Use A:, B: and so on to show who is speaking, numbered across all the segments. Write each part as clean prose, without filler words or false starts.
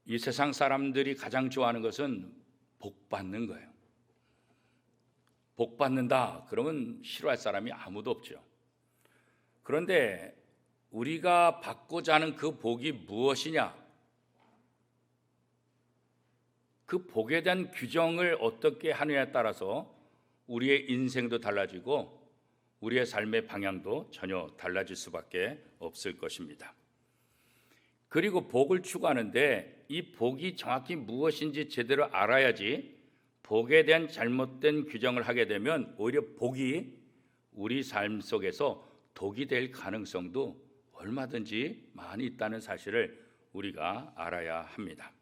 A: 이 세상 사람들이 가장 좋아하는 것은 복 받는 거예요. 복 받는다 그러면 싫어할 사람이 아무도 없죠. 그런데 우리가 받고자 하는 그 복이 무엇이냐? 그 복에 대한 규정을 어떻게 하느냐에 따라서 우리의 인생도 달라지고 우리의 삶의 방향도 전혀 달라질 수밖에 없을 것입니다. 그리고 복을 추구하는데 이 복이 정확히 무엇인지 제대로 알아야지 복에 대한 잘못된 규정을 하게 되면 오히려 복이 우리 삶 속에서 독이 될 가능성도 얼마든지 많이 있다는 사실을 우리가 알아야 합니다.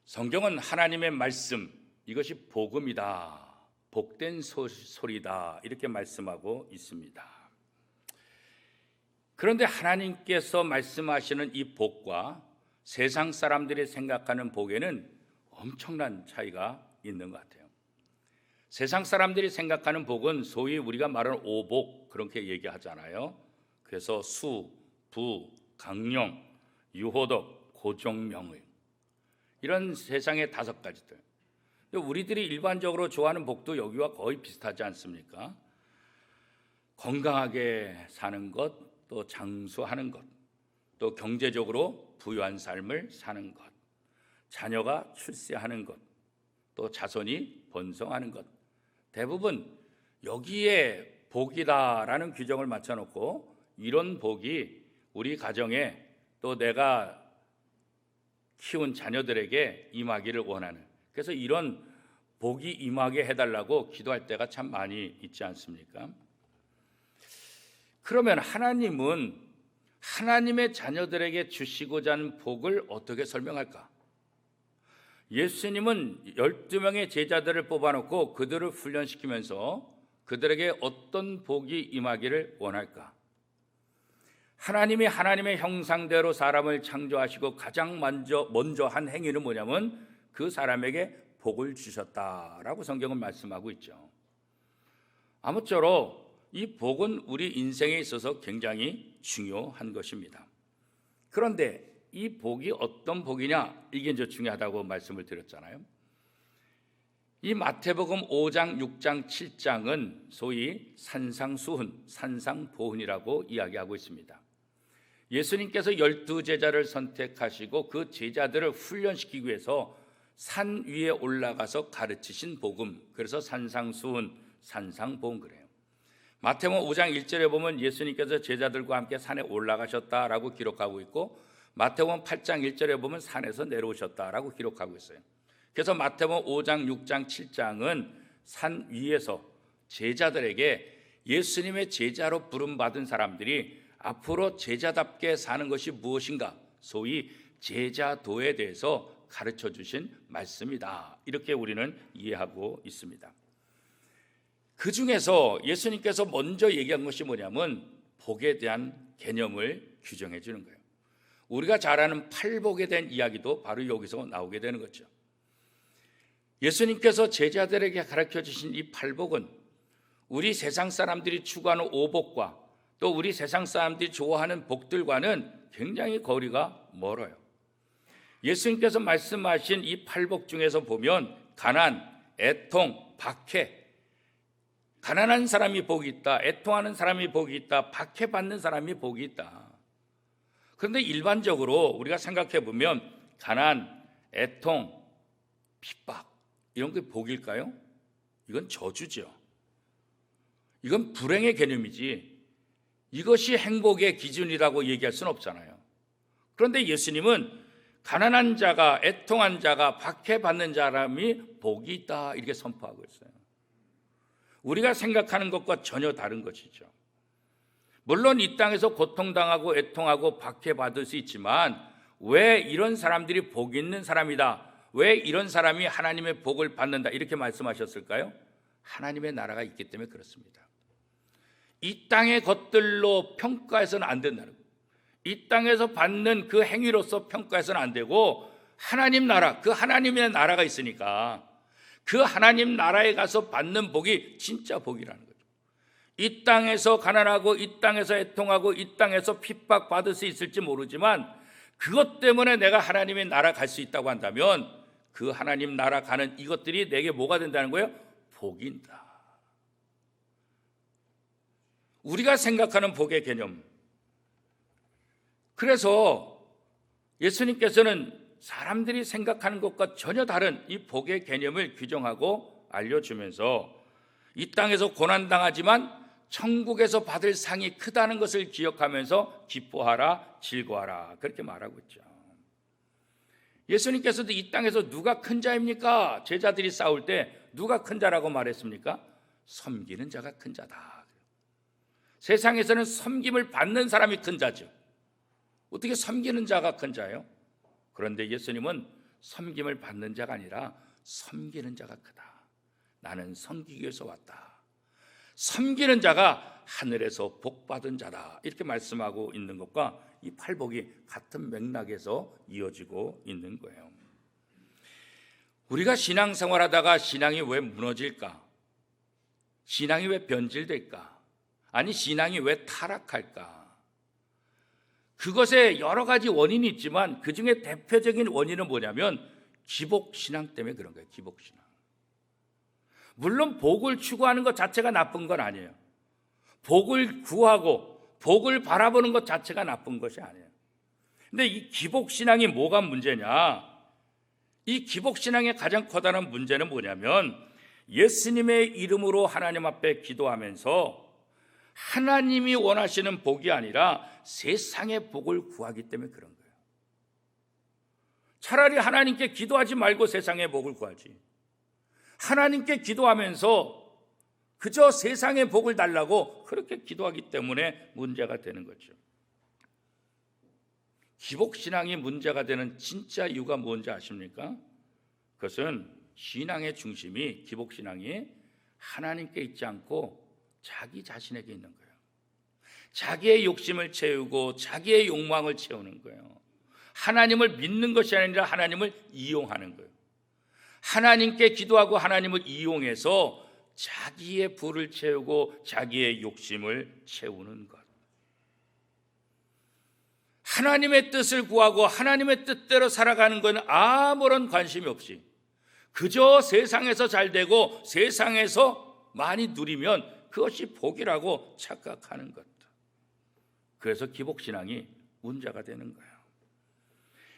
A: 성경은 하나님의 말씀, 이것이 복음이다, 복된 소리다 이렇게 말씀하고 있습니다. 그런데 하나님께서 말씀하시는 이 복과 세상 사람들이 생각하는 복에는 엄청난 차이가 있는 것 같아요. 세상 사람들이 생각하는 복은 소위 우리가 말하는 오복 그렇게 얘기하잖아요. 그래서 수, 부, 강령, 유호덕, 고종명의 이런 세상의 5가지들. 우리들이 일반적으로 좋아하는 복도 여기와 거의 비슷하지 않습니까? 건강하게 사는 것, 또 장수하는 것, 또 경제적으로 부유한 삶을 사는 것, 자녀가 출세하는 것, 또 자손이 번성하는 것, 대부분 여기에 복이다라는 규정을 맞춰놓고 이런 복이 우리 가정에 또 내가 키운 자녀들에게 임하기를 원하는, 그래서 이런 복이 임하게 해달라고 기도할 때가 참 많이 있지 않습니까? 그러면 하나님은 하나님의 자녀들에게 주시고자 하는 복을 어떻게 설명할까? 예수님은 12명의 제자들을 뽑아놓고 그들을 훈련시키면서 그들에게 어떤 복이 임하기를 원할까? 하나님이 하나님의 형상대로 사람을 창조하시고 가장 먼저 한 행위는 뭐냐면 그 사람에게 복을 주셨다라고 성경은 말씀하고 있죠. 아무쪼록 이 복은 우리 인생에 있어서 굉장히 중요한 것입니다. 그런데 이 복이 어떤 복이냐, 이게 이제 중요하다고 말씀을 드렸잖아요. 이 마태복음 5장, 6장, 7장은 소위 산상수훈, 산상보훈이라고 이야기하고 있습니다. 예수님께서 12제자를 선택하시고 그 제자들을 훈련시키기 위해서 산 위에 올라가서 가르치신 복음, 그래서 산상수훈, 산상보훈 그래요. 마태복음 5장 1절에 보면 예수님께서 제자들과 함께 산에 올라가셨다라고 기록하고 있고, 마태복음 8장 1절에 보면 산에서 내려오셨다라고 기록하고 있어요. 그래서 마태복음 5장, 6장, 7장은 산 위에서 제자들에게 예수님의 제자로 부름받은 사람들이 앞으로 제자답게 사는 것이 무엇인가, 소위 제자도에 대해서 가르쳐 주신 말씀이다, 이렇게 우리는 이해하고 있습니다. 그 중에서 예수님께서 먼저 얘기한 것이 뭐냐면 복에 대한 개념을 규정해 주는 거예요. 우리가 잘 아는 팔복에 대한 이야기도 바로 여기서 나오게 되는 거죠. 예수님께서 제자들에게 가르쳐 주신 이 팔복은 우리 세상 사람들이 추구하는 오복과 또 우리 세상 사람들이 좋아하는 복들과는 굉장히 거리가 멀어요. 예수님께서 말씀하신 이 팔복 중에서 보면 가난, 애통, 박해, 가난한 사람이 복이 있다, 애통하는 사람이 복이 있다, 박해받는 사람이 복이 있다. 그런데 일반적으로 우리가 생각해 보면 가난, 애통, 핍박 이런 게 복일까요? 이건 저주죠. 이건 불행의 개념이지 이것이 행복의 기준이라고 얘기할 수는 없잖아요. 그런데 예수님은 가난한 자가, 애통한 자가, 박해받는 사람이 복이 있다 이렇게 선포하고 있어요. 우리가 생각하는 것과 전혀 다른 것이죠. 물론 이 땅에서 고통당하고 애통하고 박해받을 수 있지만 왜 이런 사람들이 복 있는 사람이다, 왜 이런 사람이 하나님의 복을 받는다 이렇게 말씀하셨을까요? 하나님의 나라가 있기 때문에 그렇습니다. 이 땅의 것들로 평가해서는 안 된다는 거예요. 이 땅에서 받는 그 행위로서 평가해서는 안 되고 하나님 나라, 그 하나님의 나라가 있으니까 그 하나님 나라에 가서 받는 복이 진짜 복이라는 거죠. 이 땅에서 가난하고 이 땅에서 애통하고 이 땅에서 핍박받을 수 있을지 모르지만 그것 때문에 내가 하나님의 나라 갈 수 있다고 한다면 그 하나님 나라 가는 이것들이 내게 뭐가 된다는 거예요? 복이다. 우리가 생각하는 복의 개념. 그래서 예수님께서는 사람들이 생각하는 것과 전혀 다른 이 복의 개념을 규정하고 알려주면서 이 땅에서 고난당하지만 천국에서 받을 상이 크다는 것을 기억하면서 기뻐하라, 즐거워하라 그렇게 말하고 있죠. 예수님께서도 이 땅에서 누가 큰 자입니까? 제자들이 싸울 때 누가 큰 자라고 말했습니까? 섬기는 자가 큰 자다. 세상에서는 섬김을 받는 사람이 큰 자죠. 어떻게 섬기는 자가 큰 자예요? 그런데 예수님은 섬김을 받는 자가 아니라 섬기는 자가 크다. 나는 섬기기 위해서 왔다. 섬기는 자가 하늘에서 복받은 자다. 이렇게 말씀하고 있는 것과 이 팔복이 같은 맥락에서 이어지고 있는 거예요. 우리가 신앙생활하다가 신앙이 왜 무너질까? 신앙이 왜 변질될까? 아니 신앙이 왜 타락할까? 그것에 여러 가지 원인이 있지만 그중에 대표적인 원인은 뭐냐면 기복신앙 때문에 그런 거예요. 기복신앙. 물론 복을 추구하는 것 자체가 나쁜 건 아니에요. 복을 구하고 복을 바라보는 것 자체가 나쁜 것이 아니에요. 근데 이 기복신앙이 뭐가 문제냐? 이 기복신앙의 가장 커다란 문제는 뭐냐면 예수님의 이름으로 하나님 앞에 기도하면서 하나님이 원하시는 복이 아니라 세상의 복을 구하기 때문에 그런 거예요. 차라리 하나님께 기도하지 말고 세상의 복을 구하지. 하나님께 기도하면서 그저 세상의 복을 달라고 그렇게 기도하기 때문에 문제가 되는 거죠. 기복신앙이 문제가 되는 진짜 이유가 뭔지 아십니까? 그것은 신앙의 중심이 기복신앙이 하나님께 있지 않고 자기 자신에게 있는 거예요. 자기의 욕심을 채우고 자기의 욕망을 채우는 거예요. 하나님을 믿는 것이 아니라 하나님을 이용하는 거예요. 하나님께 기도하고 하나님을 이용해서 자기의 부를 채우고 자기의 욕심을 채우는 것. 하나님의 뜻을 구하고 하나님의 뜻대로 살아가는 건 아무런 관심이 없이 그저 세상에서 잘 되고 세상에서 많이 누리면 그것이 복이라고 착각하는 것. 그래서 기복신앙이 문제가 되는 거예요.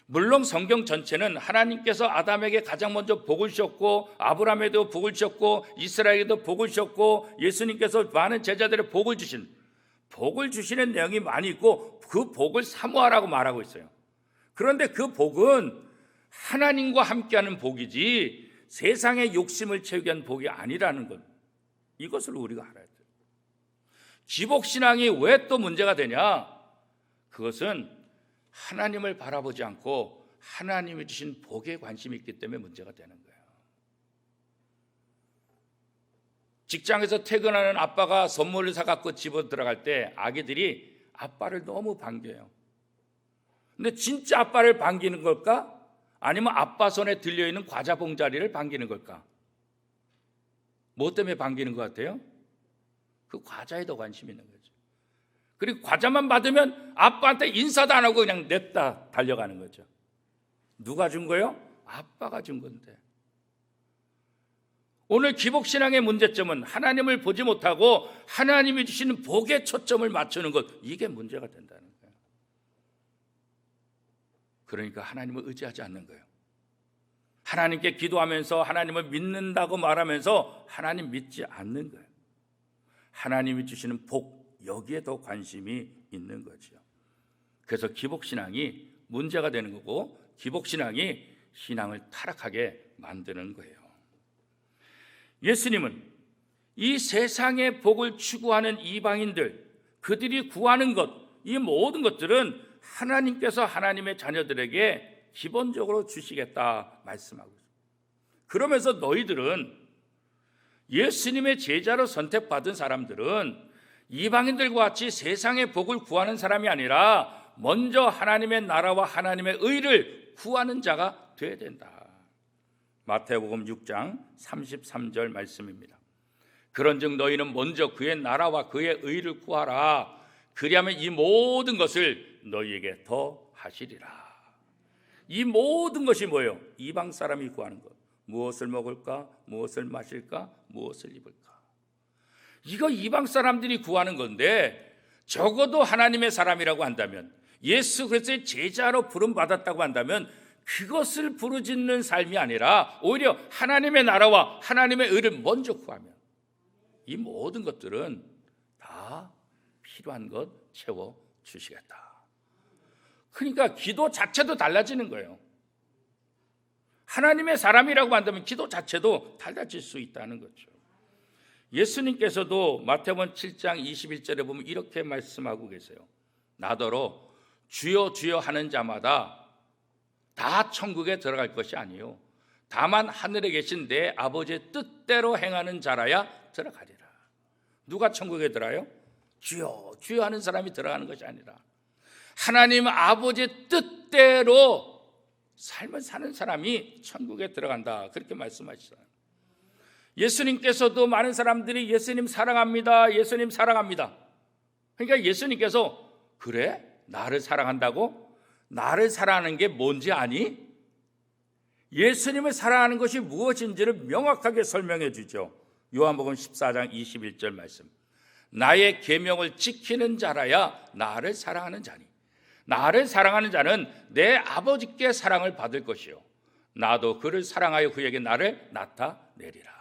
A: 물론 성경 전체는 하나님께서 아담에게 가장 먼저 복을 주셨고 아브라함에도 복을 주셨고 이스라엘에도 복을 주셨고 예수님께서 많은 제자들의 복을 주시는 내용이 많이 있고 그 복을 사모하라고 말하고 있어요. 그런데 그 복은 하나님과 함께하는 복이지 세상의 욕심을 채우기 위한 복이 아니라는 것. 이것을 우리가 알아야 돼요. 기복신앙이 왜 또 문제가 되냐? 그것은 하나님을 바라보지 않고 하나님이 주신 복에 관심이 있기 때문에 문제가 되는 거예요. 직장에서 퇴근하는 아빠가 선물을 사갖고 집으로 들어갈 때 아기들이 아빠를 너무 반겨요. 근데 진짜 아빠를 반기는 걸까? 아니면 아빠 손에 들려있는 과자 봉다리를 반기는 걸까? 뭐 때문에 반기는 것 같아요? 그 과자에 더 관심이 있는 거죠. 그리고 과자만 받으면 아빠한테 인사도 안 하고 그냥 냅다 달려가는 거죠. 누가 준 거예요? 아빠가 준 건데. 오늘 기복신앙의 문제점은 하나님을 보지 못하고 하나님이 주시는 복에 초점을 맞추는 것, 이게 문제가 된다는 거예요. 그러니까 하나님을 의지하지 않는 거예요. 하나님께 기도하면서 하나님을 믿는다고 말하면서 하나님 믿지 않는 거예요. 하나님이 주시는 복, 여기에 더 관심이 있는 거죠. 그래서 기복신앙이 문제가 되는 거고 기복신앙이 신앙을 타락하게 만드는 거예요. 예수님은 이 세상의 복을 추구하는 이방인들, 그들이 구하는 것, 이 모든 것들은 하나님께서 하나님의 자녀들에게 기본적으로 주시겠다 말씀하고 있습니다. 그러면서 너희들은 예수님의 제자로 선택받은 사람들은 이방인들과 같이 세상의 복을 구하는 사람이 아니라 먼저 하나님의 나라와 하나님의 의를 구하는 자가 되어야 된다. 마태복음 6장 33절 말씀입니다. 그런즉 너희는 먼저 그의 나라와 그의 의를 구하라. 그리하면 이 모든 것을 너희에게 더 하시리라. 이 모든 것이 뭐예요? 이방 사람이 구하는 것. 무엇을 먹을까? 무엇을 마실까? 무엇을 입을까? 이거 이방 사람들이 구하는 건데, 적어도 하나님의 사람이라고 한다면, 예수 그리스도의 제자로 부름받았다고 한다면 그것을 부르짖는 삶이 아니라 오히려 하나님의 나라와 하나님의 의를 먼저 구하면 이 모든 것들은 다 필요한 것 채워주시겠다. 그러니까 기도 자체도 달라지는 거예요. 하나님의 사람이라고 한다면 기도 자체도 달라질 수 있다는 거죠. 예수님께서도 마태복음 7장 21절에 보면 이렇게 말씀하고 계세요. 나더러 주여 주여 하는 자마다 다 천국에 들어갈 것이 아니요 다만 하늘에 계신 내 아버지의 뜻대로 행하는 자라야 들어가리라. 누가 천국에 들어가요? 주여 주여 하는 사람이 들어가는 것이 아니라 하나님 아버지의 뜻대로 삶을 사는 사람이 천국에 들어간다. 그렇게 말씀하시잖아요. 예수님께서도 많은 사람들이 예수님 사랑합니다. 예수님 사랑합니다. 그러니까 예수님께서 그래? 나를 사랑한다고? 나를 사랑하는 게 뭔지 아니? 예수님을 사랑하는 것이 무엇인지를 명확하게 설명해 주죠. 요한복음 14장 21절 말씀. 나의 계명을 지키는 자라야 나를 사랑하는 자니 나를 사랑하는 자는 내 아버지께 사랑을 받을 것이요 나도 그를 사랑하여 그에게 나를 나타내리라.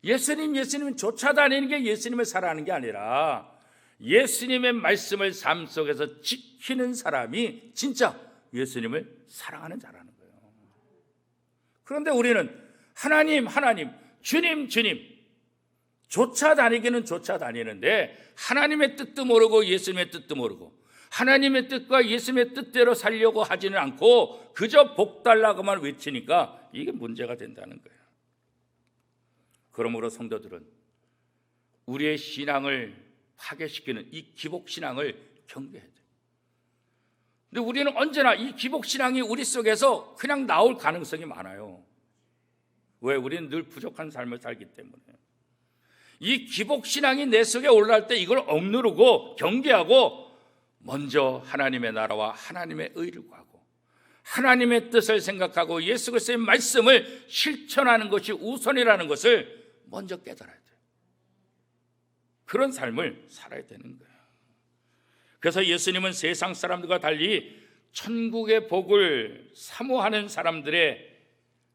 A: 예수님 쫓아다니는 게 예수님을 사랑하는 게 아니라 예수님의 말씀을 삶 속에서 지키는 사람이 진짜 예수님을 사랑하는 자라는 거예요. 그런데 우리는 하나님 주님 쫓아다니기는 쫓아다니는데 하나님의 뜻도 모르고 예수님의 뜻도 모르고 하나님의 뜻과 예수님의 뜻대로 살려고 하지는 않고 그저 복 달라고만 외치니까 이게 문제가 된다는 거예요. 그러므로 성도들은 우리의 신앙을 파괴시키는 이 기복신앙을 경계해야 돼요. 근데 우리는 언제나 이 기복신앙이 우리 속에서 그냥 나올 가능성이 많아요. 왜? 우리는 늘 부족한 삶을 살기 때문에. 이 기복신앙이 내 속에 올라올 때 이걸 억누르고 경계하고 먼저 하나님의 나라와 하나님의 의를 구하고 하나님의 뜻을 생각하고 예수 그리스도의 말씀을 실천하는 것이 우선이라는 것을 먼저 깨달아야 돼요. 그런 삶을 살아야 되는 거예요. 그래서 예수님은 세상 사람들과 달리 천국의 복을 사모하는 사람들의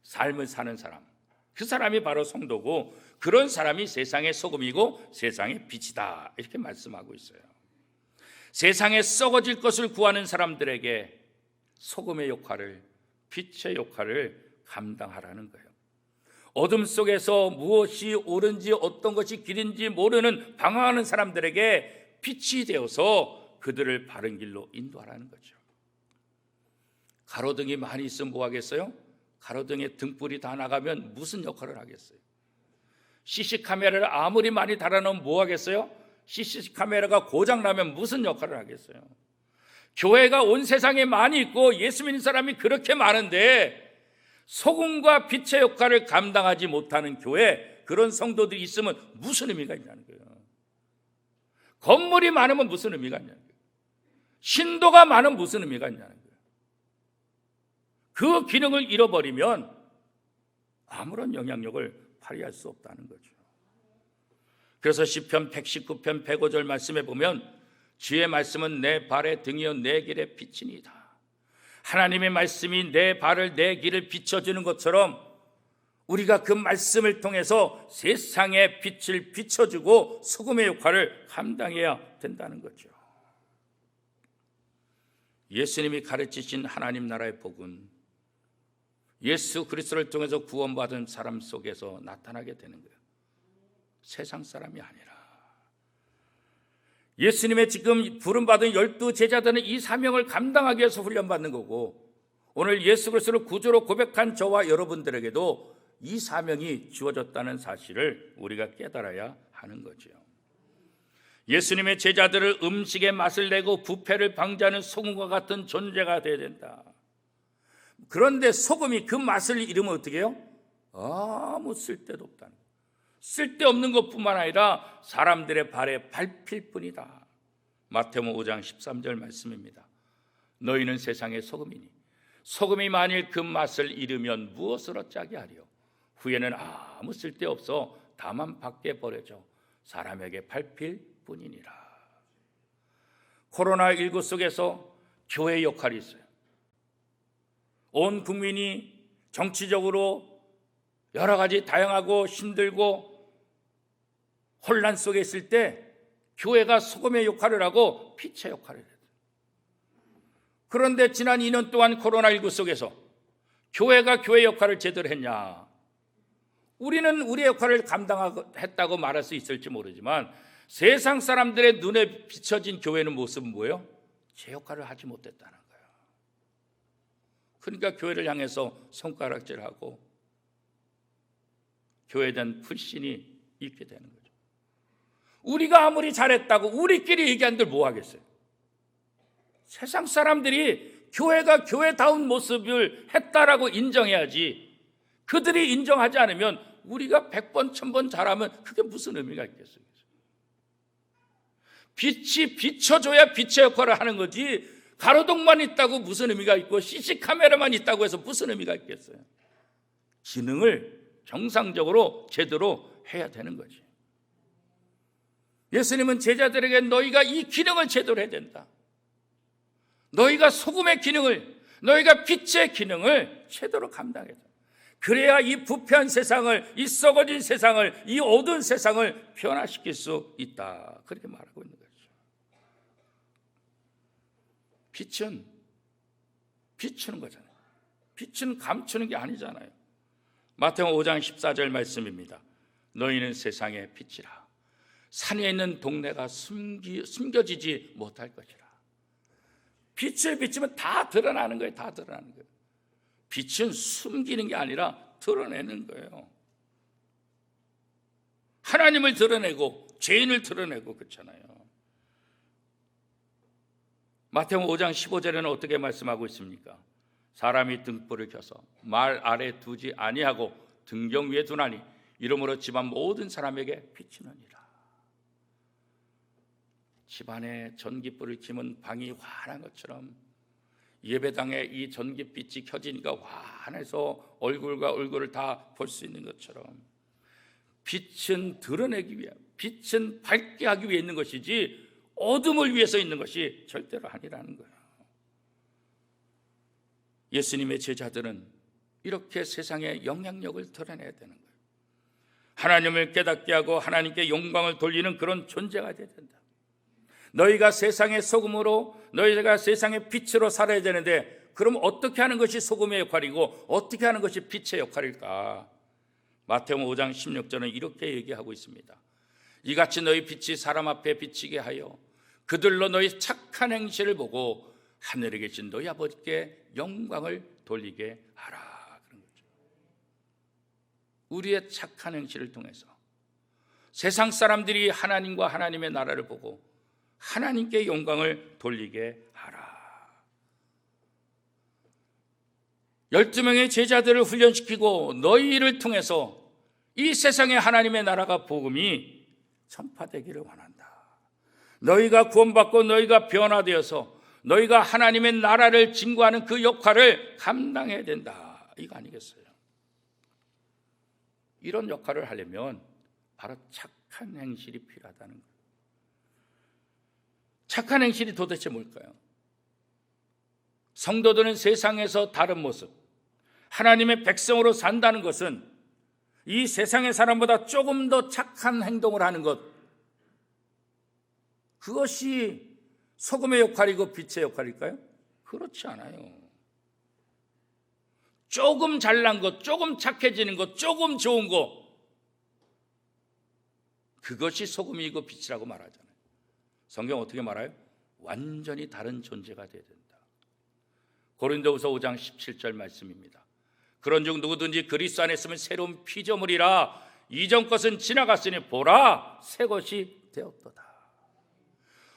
A: 삶을 사는 사람, 그 사람이 바로 성도고 그런 사람이 세상의 소금이고 세상의 빛이다 이렇게 말씀하고 있어요. 세상에 썩어질 것을 구하는 사람들에게 소금의 역할을, 빛의 역할을 감당하라는 거예요. 어둠 속에서 무엇이 옳은지 어떤 것이 길인지 모르는 방황하는 사람들에게 빛이 되어서 그들을 바른 길로 인도하라는 거죠. 가로등이 많이 있으면 뭐 하겠어요? 가로등에 등불이 다 나가면 무슨 역할을 하겠어요? CC 카메라를 아무리 많이 달아놓으면 뭐 하겠어요? CC 카메라가 고장나면 무슨 역할을 하겠어요? 교회가 온 세상에 많이 있고 예수 믿는 사람이 그렇게 많은데 소금과 빛의 역할을 감당하지 못하는 교회, 그런 성도들이 있으면 무슨 의미가 있냐는 거예요. 건물이 많으면 무슨 의미가 있냐는 거예요. 신도가 많으면 무슨 의미가 있냐는 거예요. 그 기능을 잃어버리면 아무런 영향력을 발휘할 수 없다는 거죠. 그래서 시편 119편 105절 말씀에 보면 주의 말씀은 내 발의 등이요 내 길의 빛이니이다. 하나님의 말씀이 내 발을 내 길을 비춰주는 것처럼 우리가 그 말씀을 통해서 세상의 빛을 비춰주고 소금의 역할을 감당해야 된다는 거죠. 예수님이 가르치신 하나님 나라의 복은 예수 그리스도를 통해서 구원받은 사람 속에서 나타나게 되는 거예요. 세상 사람이 아니라. 예수님의 지금 부름받은 12 제자들은 이 사명을 감당하기 위해서 훈련받는 거고 오늘 예수 그리스도를 구주로 고백한 저와 여러분들에게도 이 사명이 주어졌다는 사실을 우리가 깨달아야 하는 거죠. 예수님의 제자들을 음식의 맛을 내고 부패를 방지하는 소금과 같은 존재가 되어야 된다. 그런데 소금이 그 맛을 잃으면 어떻게 해요? 아무 쓸데도 없다는 거예요. 쓸데없는 것뿐만 아니라 사람들의 발에 밟힐 뿐이다. 마태복음 5장 13절 말씀입니다. 너희는 세상의 소금이니 소금이 만일 그 맛을 잃으면 무엇으로 짜게 하리요? 후에는 아무 쓸데없어 다만 밖에 버려져 사람에게 밟힐 뿐이니라. 코로나19 속에서 교회의 역할이 있어요. 온 국민이 정치적으로 여러 가지 다양하고 힘들고 혼란 속에 있을 때 교회가 소금의 역할을 하고 빛의 역할을 해요. 그런데 지난 2년 동안 코로나19 속에서 교회가 교회 역할을 제대로 했냐? 우리는 우리의 역할을 감당했다고 말할 수 있을지 모르지만 세상 사람들의 눈에 비춰진 교회는 모습은 뭐예요? 제 역할을 하지 못했다는 거예요. 그러니까 교회를 향해서 손가락질하고 교회에 대한 불신이 있게 되는 거죠. 우리가 아무리 잘했다고 우리끼리 얘기한들 뭐 하겠어요? 세상 사람들이 교회가 교회다운 모습을 했다라고 인정해야지, 그들이 인정하지 않으면 우리가 100번 1000번 잘하면 그게 무슨 의미가 있겠어요? 빛이 비춰줘야 빛의 역할을 하는 거지, 가로등만 있다고 무슨 의미가 있고 CC카메라만 있다고 해서 무슨 의미가 있겠어요? 기능을 정상적으로 제대로 해야 되는 거지. 예수님은 제자들에게 너희가 이 기능을 제대로 해야 된다. 너희가 소금의 기능을, 너희가 빛의 기능을 제대로 감당해야 된다. 그래야 이 부패한 세상을, 이 썩어진 세상을, 이 어두운 세상을 변화시킬 수 있다. 그렇게 말하고 있는 거죠. 빛은 비추는 거잖아요. 빛은 감추는 게 아니잖아요. 마태복음 5장 14절 말씀입니다. 너희는 세상의 빛이라. 산에 있는 동네가 숨겨지지 못할 것이라. 빛을 비추면 다 드러나는 거예요. 다 드러나는 거예요. 빛은 숨기는 게 아니라 드러내는 거예요. 하나님을 드러내고 죄인을 드러내고 그렇잖아요. 마태복음 5장 15절에는 어떻게 말씀하고 있습니까? 사람이 등불을 켜서 말 아래 두지 아니하고 등경 위에 두나니 이러므로 집안 모든 사람에게 비치느니라. 집안에 전깃불을 켜면 방이 환한 것처럼 예배당에 이 전깃빛이 켜지니까 환해서 얼굴과 얼굴을 다 볼 수 있는 것처럼 빛은 드러내기 위해, 빛은 밝게 하기 위해 있는 것이지 어둠을 위해서 있는 것이 절대로 아니라는 거예요. 예수님의 제자들은 이렇게 세상에 영향력을 드러내야 되는 거예요. 하나님을 깨닫게 하고 하나님께 영광을 돌리는 그런 존재가 되어야 된다. 너희가 세상의 소금으로, 너희가 세상의 빛으로 살아야 되는데 그럼 어떻게 하는 것이 소금의 역할이고 어떻게 하는 것이 빛의 역할일까? 마태복음 5장 16절은 이렇게 얘기하고 있습니다. 이같이 너희 빛이 사람 앞에 비치게 하여 그들로 너희 착한 행실을 보고 하늘에 계신 너희 아버지께 영광을 돌리게 하라. 그런 거죠. 우리의 착한 행실을 통해서 세상 사람들이 하나님과 하나님의 나라를 보고 하나님께 영광을 돌리게 하라. 12명의 제자들을 훈련시키고 너희를 통해서 이 세상에 하나님의 나라가 복음이 전파되기를 원한다. 너희가 구원받고 너희가 변화되어서 너희가 하나님의 나라를 증거하는 그 역할을 감당해야 된다. 이거 아니겠어요? 이런 역할을 하려면 바로 착한 행실이 필요하다는 거예요. 착한 행실이 도대체 뭘까요? 성도들은 세상에서 다른 모습, 하나님의 백성으로 산다는 것은 이 세상의 사람보다 조금 더 착한 행동을 하는 것, 그것이 소금의 역할이고 빛의 역할일까요? 그렇지 않아요. 조금 잘난 것, 조금 착해지는 것, 조금 좋은 것, 그것이 소금이고 빛이라고 말하잖아요. 성경 어떻게 말해요? 완전히 다른 존재가 되어야 된다. 고린도후서 5장 17절 말씀입니다. 그런즉 누구든지 그리스도 안에 있으면 새로운 피조물이라 이전 것은 지나갔으니 보라 새 것이 되었도다.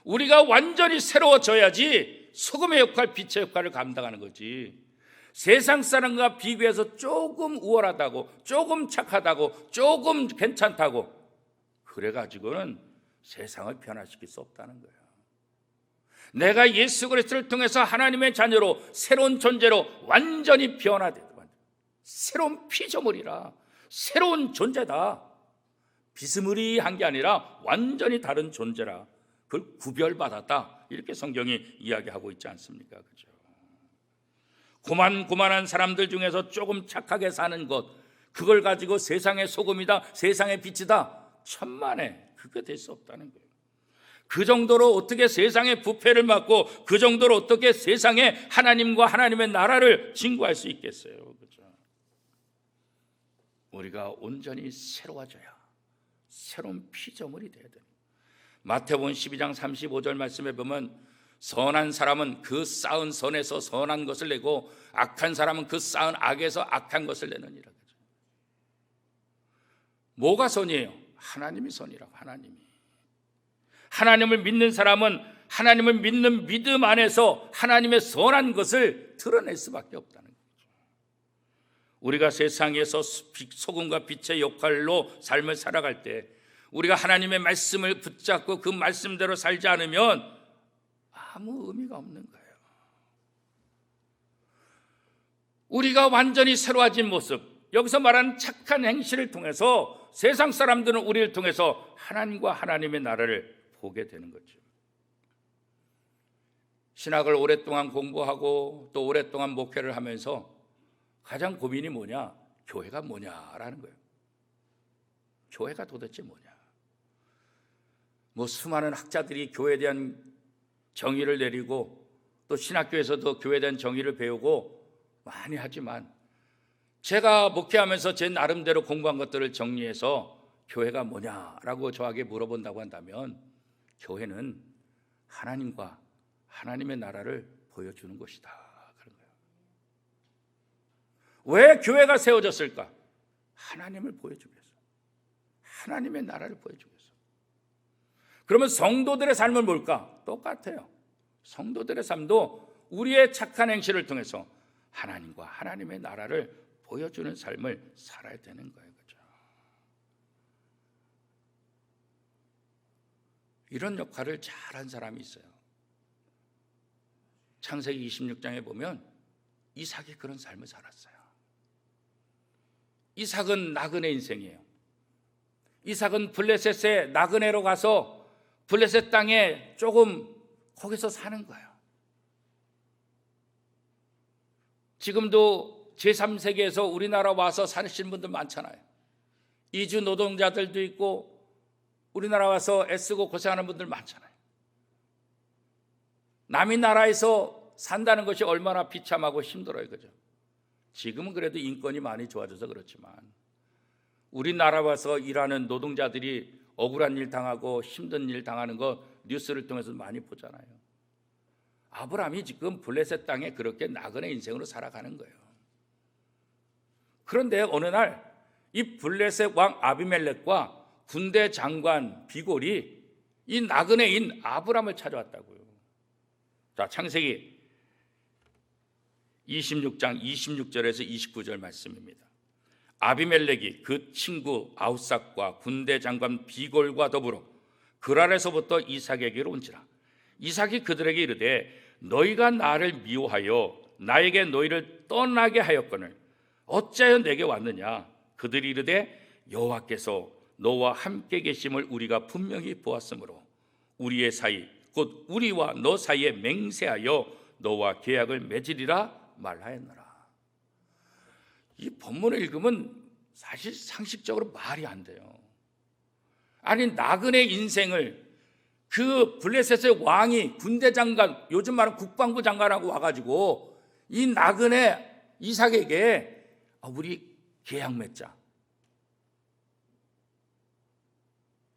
A: 우리가 완전히 새로워져야지 소금의 역할, 빛의 역할을 감당하는 거지. 세상 사람과 비교해서 조금 우월하다고, 조금 착하다고, 조금 괜찮다고 그래가지고는 세상을 변화시킬 수 없다는 거예요. 내가 예수 그리스도를 통해서 하나님의 자녀로 새로운 존재로 완전히 변화되더만, 새로운 피조물이라, 새로운 존재다. 비스무리한 게 아니라 완전히 다른 존재라, 그걸 구별받았다, 이렇게 성경이 이야기하고 있지 않습니까? 그죠? 고만고만한 사람들 중에서 조금 착하게 사는 것, 그걸 가지고 세상의 소금이다, 세상의 빛이다, 천만에 그게 될 수 없다는 거예요. 그 정도로 어떻게 세상의 부패를 막고 그 정도로 어떻게 세상에 하나님과 하나님의 나라를 진구할 수 있겠어요? 그렇죠? 우리가 온전히 새로워져야 새로운 피조물이 돼야 돼요. 마태복음 12장 35절 말씀에 보면 선한 사람은 그 쌓은 선에서 선한 것을 내고 악한 사람은 그 쌓은 악에서 악한 것을 내느니라. 뭐가 선이에요? 하나님이 선이라고. 하나님을 믿는 사람은 하나님을 믿는 믿음 안에서 하나님의 선한 것을 드러낼 수밖에 없다는 거죠. 우리가 세상에서 소금과 빛의 역할로 삶을 살아갈 때 우리가 하나님의 말씀을 붙잡고 그 말씀대로 살지 않으면 아무 의미가 없는 거예요. 우리가 완전히 새로워진 모습, 여기서 말하는 착한 행실을 통해서 세상 사람들은 우리를 통해서 하나님과 하나님의 나라를 보게 되는 거죠. 신학을 오랫동안 공부하고 또 오랫동안 목회를 하면서 가장 고민이 뭐냐? 교회가 뭐냐라는 거예요. 교회가 도대체 뭐냐? 뭐 수많은 학자들이 교회에 대한 정의를 내리고 또 신학교에서도 교회에 대한 정의를 배우고 많이 하지만 제가 목회하면서 제 나름대로 공부한 것들을 정리해서 교회가 뭐냐라고 저에게 물어본다고 한다면 교회는 하나님과 하나님의 나라를 보여주는 것이다, 그런 거예요. 왜 교회가 세워졌을까? 하나님을 보여주기 위해서, 하나님의 나라를 보여주기 위해서. 그러면 성도들의 삶은 뭘까? 똑같아요. 성도들의 삶도 우리의 착한 행실을 통해서 하나님과 하나님의 나라를 보여주는 삶을 살아야 되는 거예요. 그렇죠? 이런 역할을 잘한 사람이 있어요. 창세기 26장에 보면 이삭이 그런 삶을 살았어요. 이삭은 나그네 인생이에요. 이삭은 블레셋의 나그네로 가서 블레셋 땅에 조금 거기서 사는 거예요. 지금도 제3세계에서 우리나라 와서 사시는 분들 많잖아요. 이주 노동자들도 있고 우리나라 와서 애쓰고 고생하는 분들 많잖아요. 남의 나라에서 산다는 것이 얼마나 비참하고 힘들어요. 그죠? 지금은 그래도 인권이 많이 좋아져서 그렇지만 우리나라 와서 일하는 노동자들이 억울한 일 당하고 힘든 일 당하는 거 뉴스를 통해서 많이 보잖아요. 아브라함이 지금 블레셋 땅에 그렇게 나그네 인생으로 살아가는 거예요. 그런데 어느 날 이 블레셋 왕 아비멜렉과 군대 장관 비골이 이 나그네인 아브라함을 찾아왔다고요. 자, 창세기 26장 26절에서 29절 말씀입니다. 아비멜렉이 그 친구 아우삭과 군대 장관 비골과 더불어 그랄에서부터 이삭에게로 온지라. 이삭이 그들에게 이르되 너희가 나를 미워하여 나에게 너희를 떠나게 하였거늘 어찌하여 내게 왔느냐. 그들이 이르되 여호와께서 너와 함께 계심을 우리가 분명히 보았으므로 우리의 사이 곧 우리와 너 사이에 맹세하여 너와 계약을 맺으리라 말하였노라. 이 본문을 읽으면 사실 상식적으로 말이 안 돼요. 아니 나그네 인생을 그 블레셋의 왕이 군대 장관, 요즘 말은 국방부 장관하고 와가지고 이 나그네 이삭에게 우리 계약 맺자.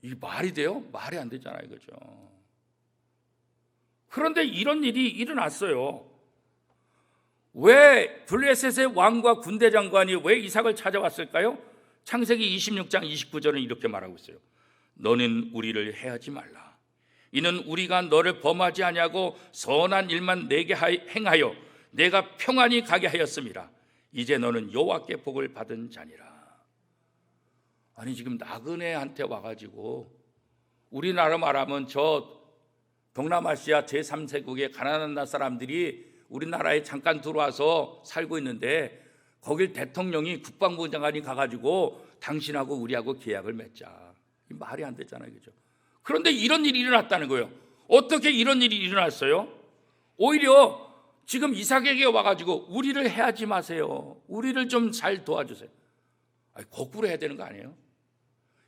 A: 이게 말이 돼요? 말이 안 되잖아요. 그죠? 그런데 이런 일이 일어났어요. 왜 블레셋의 왕과 군대 장관이 왜 이삭을 찾아왔을까요? 창세기 26장 29절은 이렇게 말하고 있어요. 너는 우리를 해하지 말라. 이는 우리가 너를 범하지 아니하고 선한 일만 내게 행하여 내가 평안히 가게 하였음이라. 이제 너는 여호와께 복을 받은 자니라. 아니 지금 나그네한테 와가지고 우리나라 말하면 저 동남아시아 제3세국의 가난한 나라 사람들이 우리나라에 잠깐 들어와서 살고 있는데 거길 대통령이 국방부 장관이 가가지고 당신하고 우리하고 계약을 맺자. 말이 안 되잖아요, 그죠? 그런데 이런 일이 일어났다는 거예요. 어떻게 이런 일이 일어났어요? 오히려 지금 이삭에게 와가지고 우리를 해하지 마세요. 우리를 좀 잘 도와주세요. 아니, 거꾸로 해야 되는 거 아니에요?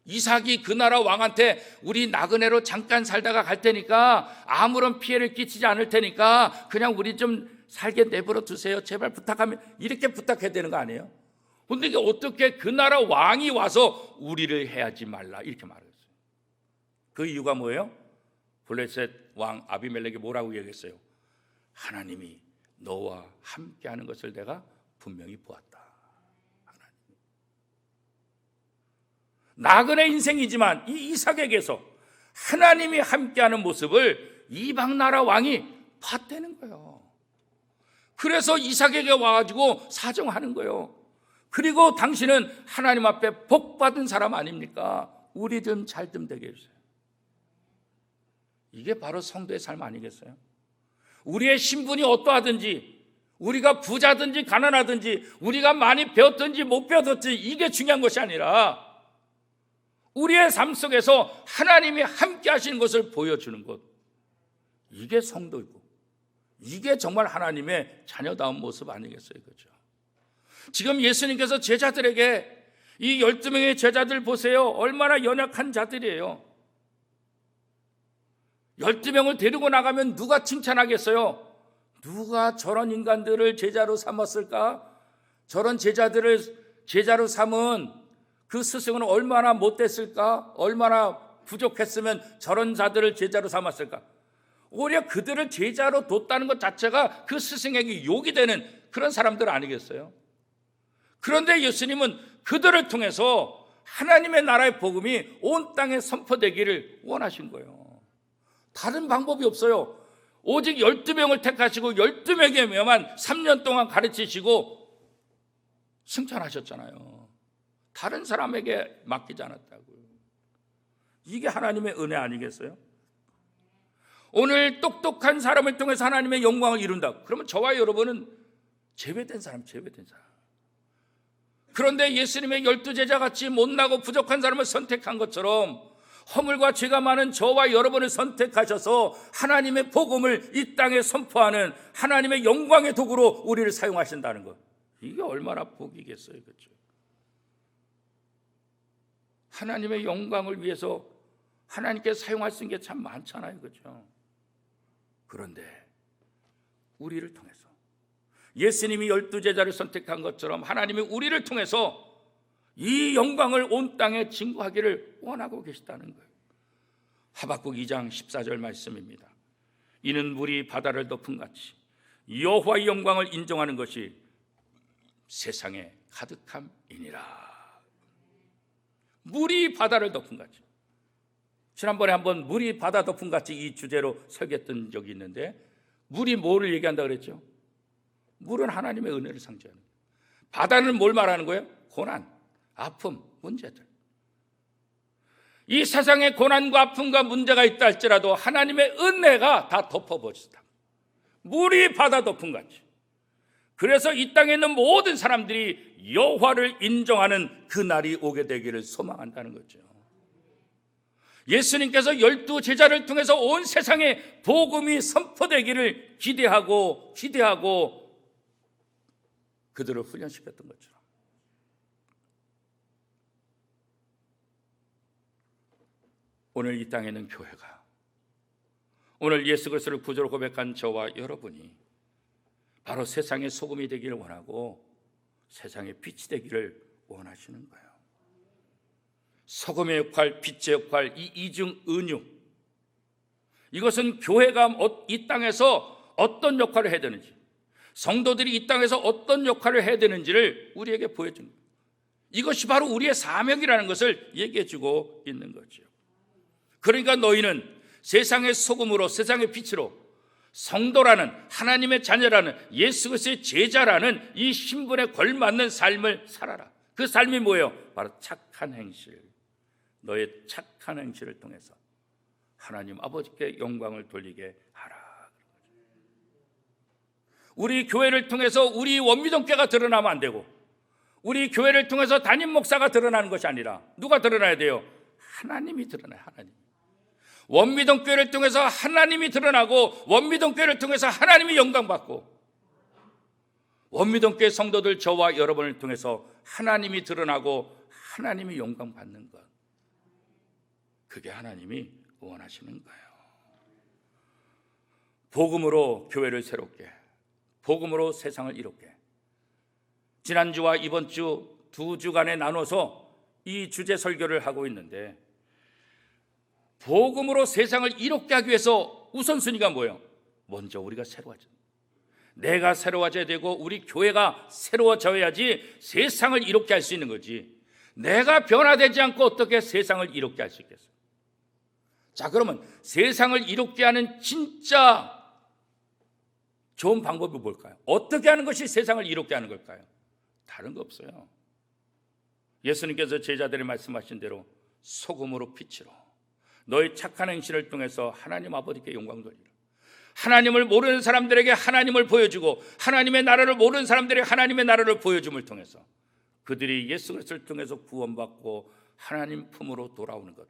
A: 이삭이 그 나라 왕한테 우리 나그네로 잠깐 살다가 갈 테니까 아무런 피해를 끼치지 않을 테니까 그냥 우리 좀 살게 내버려 두세요. 제발 부탁하면 이렇게 부탁해야 되는 거 아니에요? 근데 이게 어떻게 그 나라 왕이 와서 우리를 해하지 말라 이렇게 말했어요. 그 이유가 뭐예요? 블레셋 왕 아비멜렉이 뭐라고 얘기했어요? 하나님이 너와 함께하는 것을 내가 분명히 보았다. 나그네 인생이지만 이 이삭에게서 하나님이 함께하는 모습을 이방 나라 왕이 봤다는 거예요. 그래서 이삭에게 와가지고 사정하는 거예요. 그리고 당신은 하나님 앞에 복 받은 사람 아닙니까? 우리 좀 잘 좀 되게 해주세요. 이게 바로 성도의 삶 아니겠어요? 우리의 신분이 어떠하든지, 우리가 부자든지 가난하든지, 우리가 많이 배웠든지 못 배웠든지 이게 중요한 것이 아니라 우리의 삶 속에서 하나님이 함께 하시는 것을 보여주는 것, 이게 성도이고 이게 정말 하나님의 자녀다운 모습 아니겠어요? 그렇죠? 지금 예수님께서 제자들에게 이 12명의 제자들 보세요. 얼마나 연약한 자들이에요. 12명을 데리고 나가면 누가 칭찬하겠어요? 누가 저런 인간들을 제자로 삼았을까? 저런 제자들을 제자로 삼은 그 스승은 얼마나 못됐을까? 얼마나 부족했으면 저런 자들을 제자로 삼았을까? 오히려 그들을 제자로 뒀다는 것 자체가 그 스승에게 욕이 되는 그런 사람들 아니겠어요? 그런데 예수님은 그들을 통해서 하나님의 나라의 복음이 온 땅에 선포되기를 원하신 거예요. 다른 방법이 없어요. 오직 12명을 택하시고 12명에게만 3년 동안 가르치시고 승천하셨잖아요. 다른 사람에게 맡기지 않았다고요. 이게 하나님의 은혜 아니겠어요? 오늘 똑똑한 사람을 통해서 하나님의 영광을 이룬다. 그러면 저와 여러분은 제외된 사람. 그런데 예수님의 12제자 같이 못나고 부족한 사람을 선택한 것처럼 허물과 죄가 많은 저와 여러분을 선택하셔서 하나님의 복음을 이 땅에 선포하는 하나님의 영광의 도구로 우리를 사용하신다는 것, 이게 얼마나 복이겠어요. 그렇죠? 하나님의 영광을 위해서 하나님께 사용할 수 있는 게 참 많잖아요. 그렇죠? 그런데 우리를 통해서 예수님이 12제자를 선택한 것처럼 하나님이 우리를 통해서 이 영광을 온 땅에 증거하기를 원하고 계시다는 거예요. 하박국 2장 14절 말씀입니다. 이는 물이 바다를 덮음같이 여호와의 영광을 인정하는 것이 세상에 가득함이니라. 물이 바다를 덮음같이. 지난번에 한번 물이 바다 덮음같이 이 주제로 설교했던 적이 있는데, 물이 뭐를 얘기한다 그랬죠? 물은 하나님의 은혜를 상징하는 거예요. 바다는 뭘 말하는 거예요? 고난, 아픔, 문제들. 이 세상에 고난과 아픔과 문제가 있다 할지라도 하나님의 은혜가 다 덮어버리시다. 물이 바다 덮음같이. 그래서 이 땅에 있는 모든 사람들이 여호와를 인정하는 그날이 오게 되기를 소망한다는 거죠. 예수님께서 12제자를 통해서 온 세상에 복음이 선포되기를 기대하고 그들을 훈련시켰던 것처럼, 오늘 이 땅에 있는 교회가, 오늘 예수 그리스도를 구주로 고백한 저와 여러분이 바로 세상의 소금이 되기를 원하고 세상의 빛이 되기를 원하시는 거예요. 소금의 역할, 빛의 역할, 이 이중 은유, 이것은 교회가 이 땅에서 어떤 역할을 해야 되는지, 성도들이 이 땅에서 어떤 역할을 해야 되는지를 우리에게 보여준 거예요. 이것이 바로 우리의 사명이라는 것을 얘기해 주고 있는 거죠. 그러니까 너희는 세상의 소금으로, 세상의 빛으로, 성도라는, 하나님의 자녀라는, 예수 그리스도의 제자라는 이 신분에 걸맞는 삶을 살아라. 그 삶이 뭐예요? 바로 착한 행실. 너의 착한 행실을 통해서 하나님 아버지께 영광을 돌리게 하라. 우리 교회를 통해서 우리 원미동교가 드러나면 안 되고, 우리 교회를 통해서 담임 목사가 드러나는 것이 아니라 누가 드러나야 돼요? 하나님이 드러나요. 하나님. 원미동교회를 통해서 하나님이 드러나고, 원미동교회를 통해서 하나님이 영광받고, 원미동교회 성도들 저와 여러분을 통해서 하나님이 드러나고 하나님이 영광받는 것, 그게 하나님이 원하시는 거예요. 복음으로 교회를 새롭게, 복음으로 세상을 이롭게. 지난주와 이번 주 두 주간에 나눠서 이 주제 설교를 하고 있는데, 복음으로 세상을 이롭게 하기 위해서 우선순위가 뭐예요? 먼저 우리가 새로워져. 내가 새로워져야 되고 우리 교회가 새로워져야지 세상을 이롭게 할 수 있는 거지. 내가 변화되지 않고 어떻게 세상을 이롭게 할 수 있겠어요? 자, 그러면 세상을 이롭게 하는 진짜 좋은 방법이 뭘까요? 어떻게 하는 것이 세상을 이롭게 하는 걸까요? 다른 거 없어요. 예수님께서 제자들이 말씀하신 대로 소금으로 빛으로 너희 착한 행실을 통해서 하나님 아버지께 영광 돌리라. 하나님을 모르는 사람들에게 하나님을 보여주고, 하나님의 나라를 모르는 사람들에게 하나님의 나라를 보여줌을 통해서 그들이 예수 그리스도를 통해서 구원받고 하나님 품으로 돌아오는 것,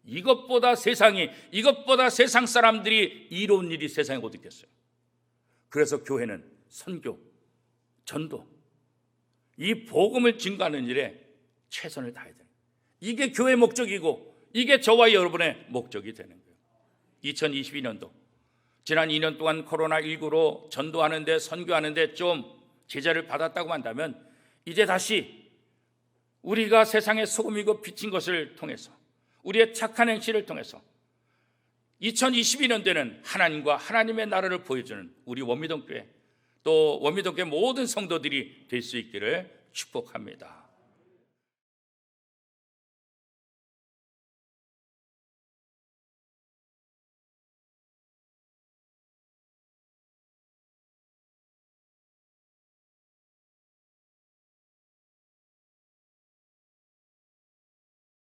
A: 이것보다 세상 사람들이 이로운 일이 세상에 어디 있겠어요? 그래서 교회는 선교, 전도, 이 복음을 증거하는 일에 최선을 다해야 돼요. 이게 교회의 목적이고, 이게 저와 여러분의 목적이 되는 거예요. 2022년도 지난 2년 동안 코로나19로 전도하는데, 선교하는데 좀 제재를 받았다고 한다면, 이제 다시 우리가 세상의 소금이고 빛인 것을 통해서, 우리의 착한 행실을 통해서 2022년도에는 하나님과 하나님의 나라를 보여주는 우리 원미동교회, 또 원미동교회 모든 성도들이 될 수 있기를 축복합니다.